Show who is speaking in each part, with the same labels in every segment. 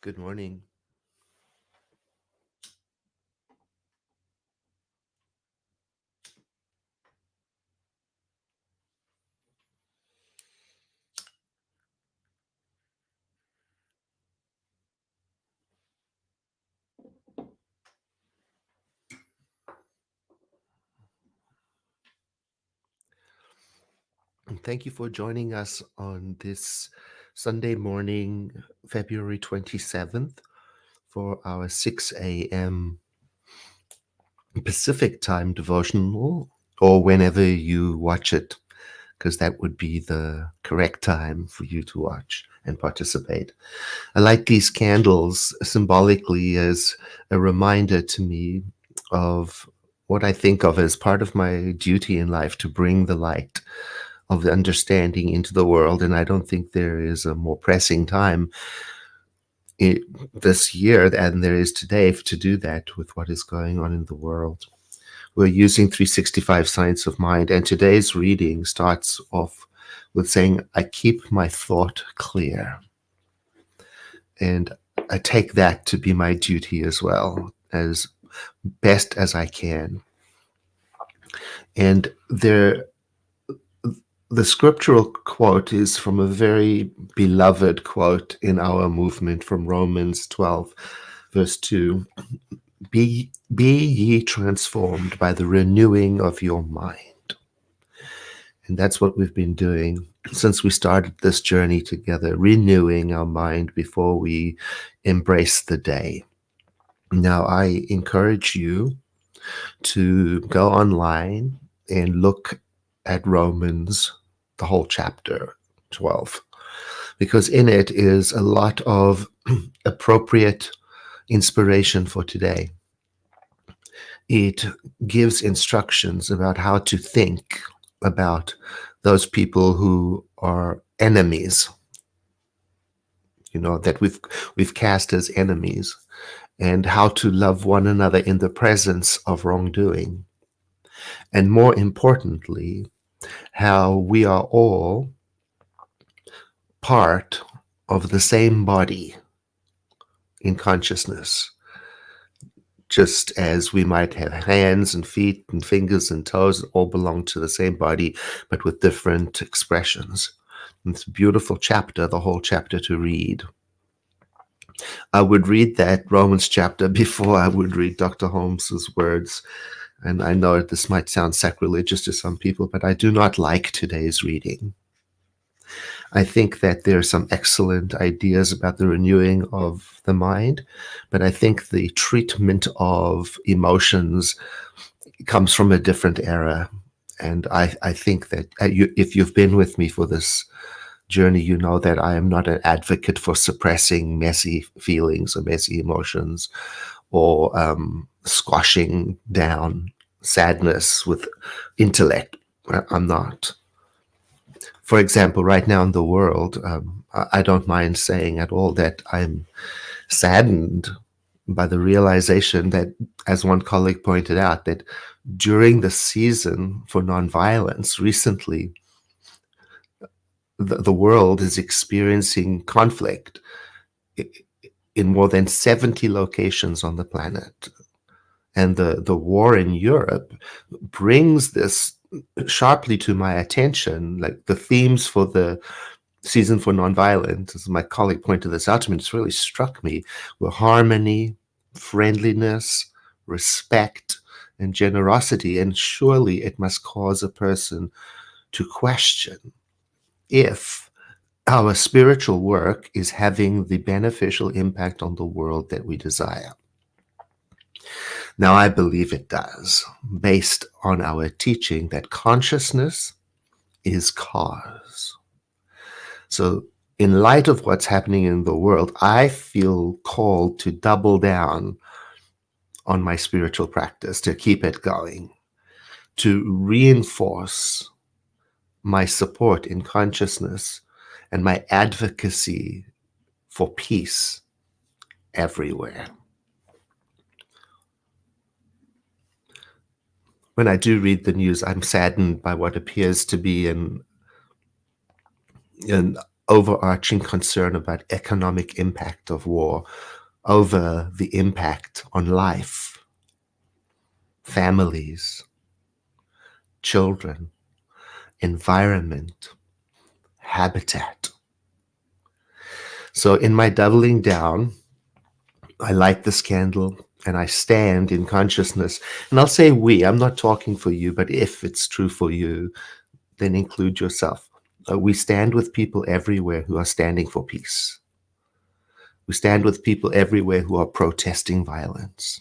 Speaker 1: Good morning. And thank you for joining us on this Sunday morning, February 27th, for our 6 a.m. Pacific time devotional, or whenever you watch it, because that would be the correct time for you to watch and participate. I light these candles symbolically as a reminder to me of what I think of as part of my duty in life to bring the light of the understanding into the world. And I don't think there is a more pressing time this year than there is today to do that with what is going on in the world. We're using 365 Science of Mind, and today's reading starts off with saying, I keep my thought clear. And I take that to be my duty as well, as best as I can. And the scriptural quote is from a very beloved quote in our movement from Romans 12, verse 2. Be ye transformed by the renewing of your mind. And that's what we've been doing since we started this journey together, renewing our mind before we embrace the day. Now, I encourage you to go online and look at Romans, the whole chapter 12, because in it is a lot of appropriate inspiration for today. It gives instructions about how to think about those people who are enemies, that we've cast as enemies, and how to love one another in the presence of wrongdoing. And more importantly, how we are all part of the same body in consciousness, just as we might have hands and feet and fingers and toes that all belong to the same body, but with different expressions. It's a beautiful chapter, the whole chapter to read. I would read that Romans chapter before I would read Dr. Holmes's words. And I know this might sound sacrilegious to some people, but I do not like today's reading. I think that there are some excellent ideas about the renewing of the mind, but I think the treatment of emotions comes from a different era. And I think that if you've been with me for this journey, you know that I am not an advocate for suppressing messy feelings or messy emotions, or squashing down sadness with intellect. I'm not. For example, right now in the world, I don't mind saying at all that I'm saddened by the realization that, as one colleague pointed out, that during the season for nonviolence recently, the world is experiencing conflict in more than 70 locations on the planet. And the war in Europe brings this sharply to my attention, like the themes for the season for nonviolence, as my colleague pointed this out to me, it's really struck me, were harmony, friendliness, respect, and generosity. And surely it must cause a person to question if our spiritual work is having the beneficial impact on the world that we desire. Now, I believe it does, based on our teaching that consciousness is cause. So, in light of what's happening in the world, I feel called to double down on my spiritual practice, to keep it going, to reinforce my support in consciousness and my advocacy for peace everywhere. When I do read the news, I'm saddened by what appears to be an overarching concern about economic impact of war, over the impact on life, families, children, environment, habitat. So in my doubling down, I light this candle and I stand in consciousness. And I'll say we, I'm not talking for you, but if it's true for you, then include yourself. We stand with people everywhere who are standing for peace. We stand with people everywhere who are protesting violence.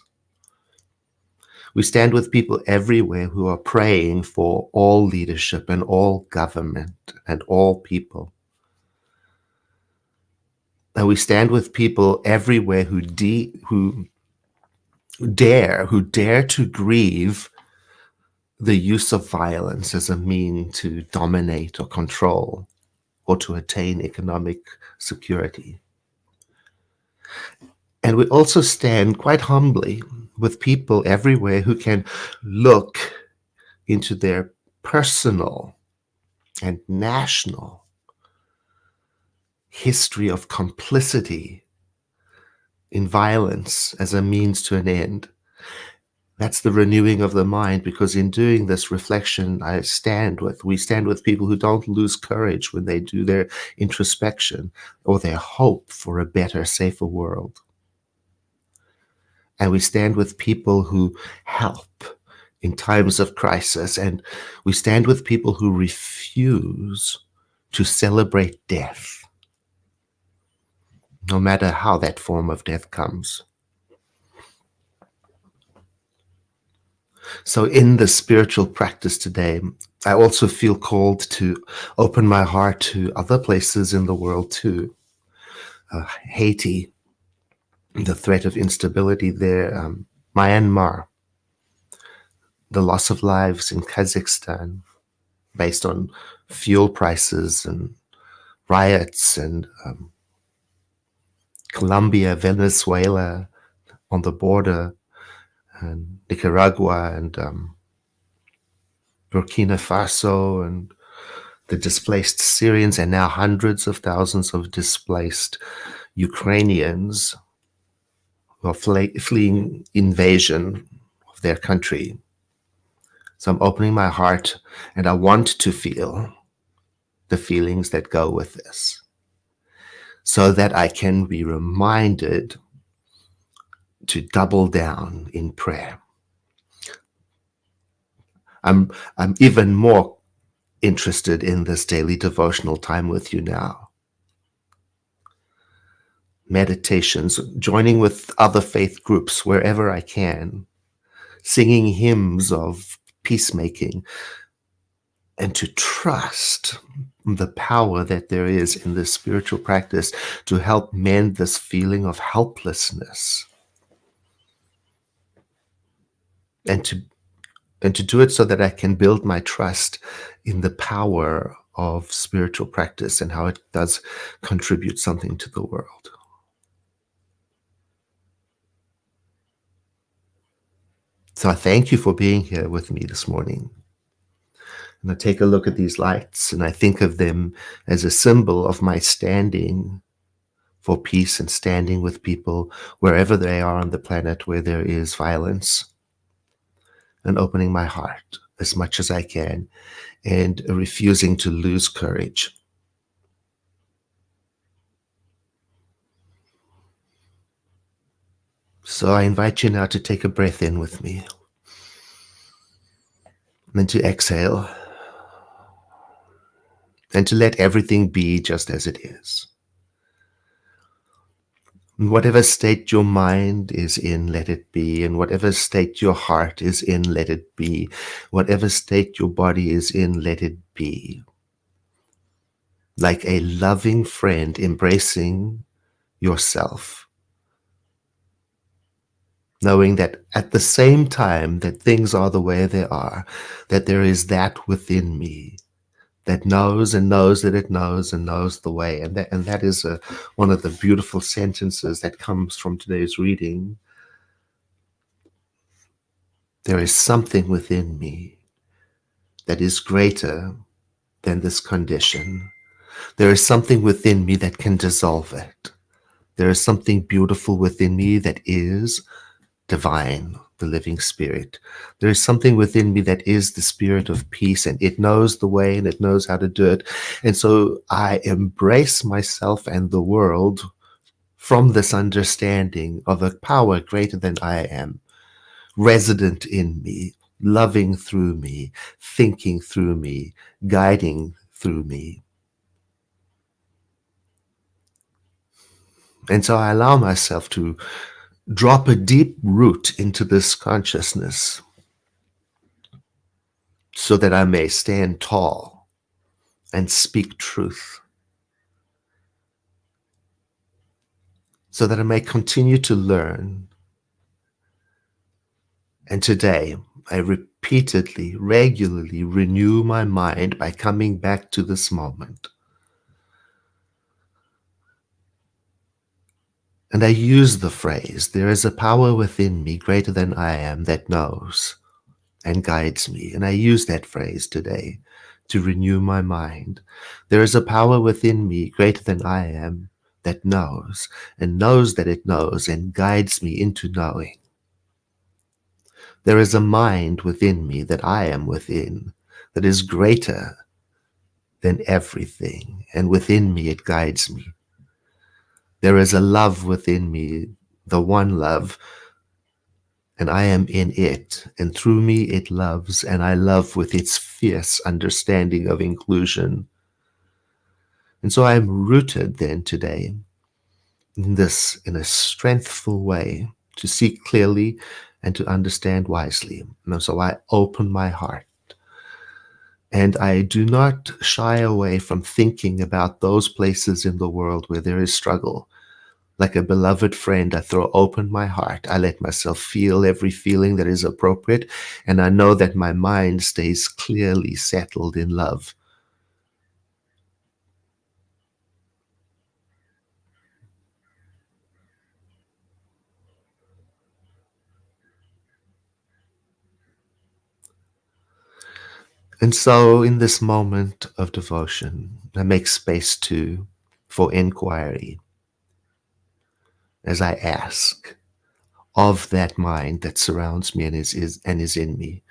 Speaker 1: We stand with people everywhere who are praying for all leadership and all government and all people. And we stand with people everywhere who dare to grieve the use of violence as a mean to dominate or control or to attain economic security. And we also stand quite humbly with people everywhere who can look into their personal and national history of complicity in violence as a means to an end. That's the renewing of the mind, because in doing this reflection, we stand with people who don't lose courage when they do their introspection or their hope for a better, safer world. And we stand with people who help in times of crisis. And we stand with people who refuse to celebrate death, no matter how that form of death comes. So in the spiritual practice today, I also feel called to open my heart to other places in the world too. Haiti, the threat of instability there, Myanmar, the loss of lives in Kazakhstan based on fuel prices and riots, and Colombia, Venezuela on the border, and Nicaragua and Burkina Faso, and the displaced Syrians, and now hundreds of thousands of displaced Ukrainians who are fleeing invasion of their country. So I'm opening my heart, and I want to feel the feelings that go with this, so that I can be reminded to double down in prayer. I'm even more interested in this daily devotional time with you now. Meditations, joining with other faith groups wherever I can, singing hymns of peacemaking, and to trust the power that there is in this spiritual practice to help mend this feeling of helplessness, and to do it so that I can build my trust in the power of spiritual practice and how it does contribute something to the world. So I thank you for being here with me this morning. And I take a look at these lights and I think of them as a symbol of my standing for peace and standing with people wherever they are on the planet where there is violence, and opening my heart as much as I can and refusing to lose courage. So I invite you now to take a breath in with me, and then to exhale, and to let everything be just as it is. In whatever state your mind is in, let it be. In whatever state your heart is in, let it be. Whatever state your body is in, let it be. Like a loving friend embracing yourself, knowing that at the same time that things are the way they are, that there is that within me that knows and knows that it knows and knows the way. And that is one of the beautiful sentences that comes from today's reading. There is something within me that is greater than this condition. There is something within me that can dissolve it. There is something beautiful within me that is divine, the living spirit. There is something within me that is the spirit of peace, and it knows the way and it knows how to do it. And so I embrace myself and the world from this understanding of a power greater than I am, resident in me, loving through me, thinking through me, guiding through me. And so I allow myself to drop a deep root into this consciousness so that I may stand tall and speak truth, so that I may continue to learn. And today, I repeatedly, regularly renew my mind by coming back to this moment. And I use the phrase, there is a power within me greater than I am that knows and guides me. And I use that phrase today to renew my mind. There is a power within me greater than I am that knows and knows that it knows and guides me into knowing. There is a mind within me that I am within that is greater than everything, and within me it guides me. There is a love within me, the one love, and I am in it, and through me it loves, and I love with its fierce understanding of inclusion. And so I am rooted then today in this, in a strengthful way, to see clearly and to understand wisely. And so I open my heart. And I do not shy away from thinking about those places in the world where there is struggle. Like a beloved friend, I throw open my heart. I let myself feel every feeling that is appropriate, and I know that my mind stays clearly settled in love. And so in this moment of devotion, I make space too for inquiry as I ask of that mind that surrounds me and is in me,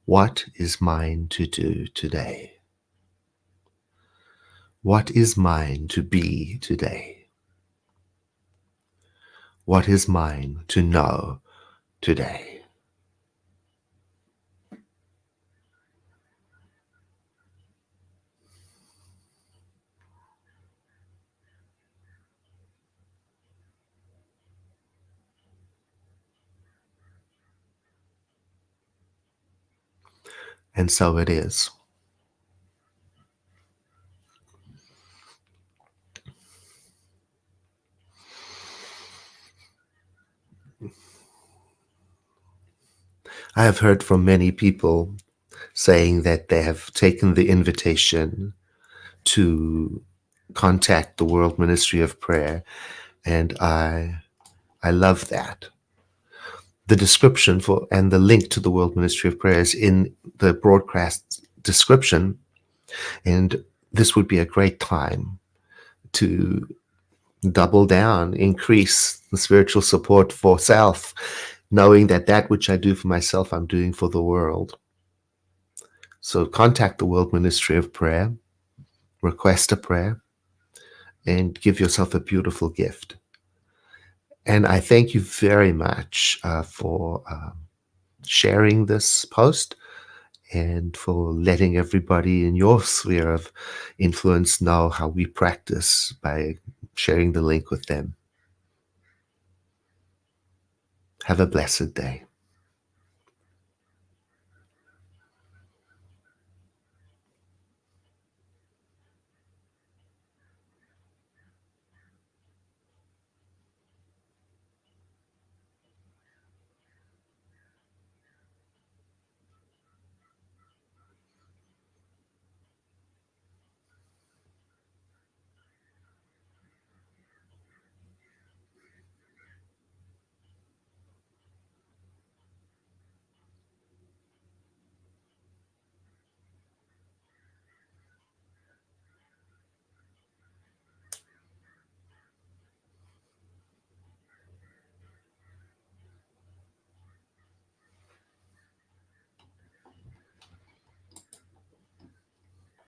Speaker 1: what is mine to do today? What is mine to be today? What is mine to know today? And so it is. I have heard from many people saying that they have taken the invitation to contact the World Ministry of Prayer, and I love that. The description for and the link to the World Ministry of Prayer is in the broadcast description, and this would be a great time to double down, increase the spiritual support for self, knowing that that which I do for myself, I'm doing for the world. So contact the World Ministry of Prayer, request a prayer, and give yourself a beautiful gift. And I thank you very much for sharing this post and for letting everybody in your sphere of influence know how we practice by sharing the link with them. Have a blessed day.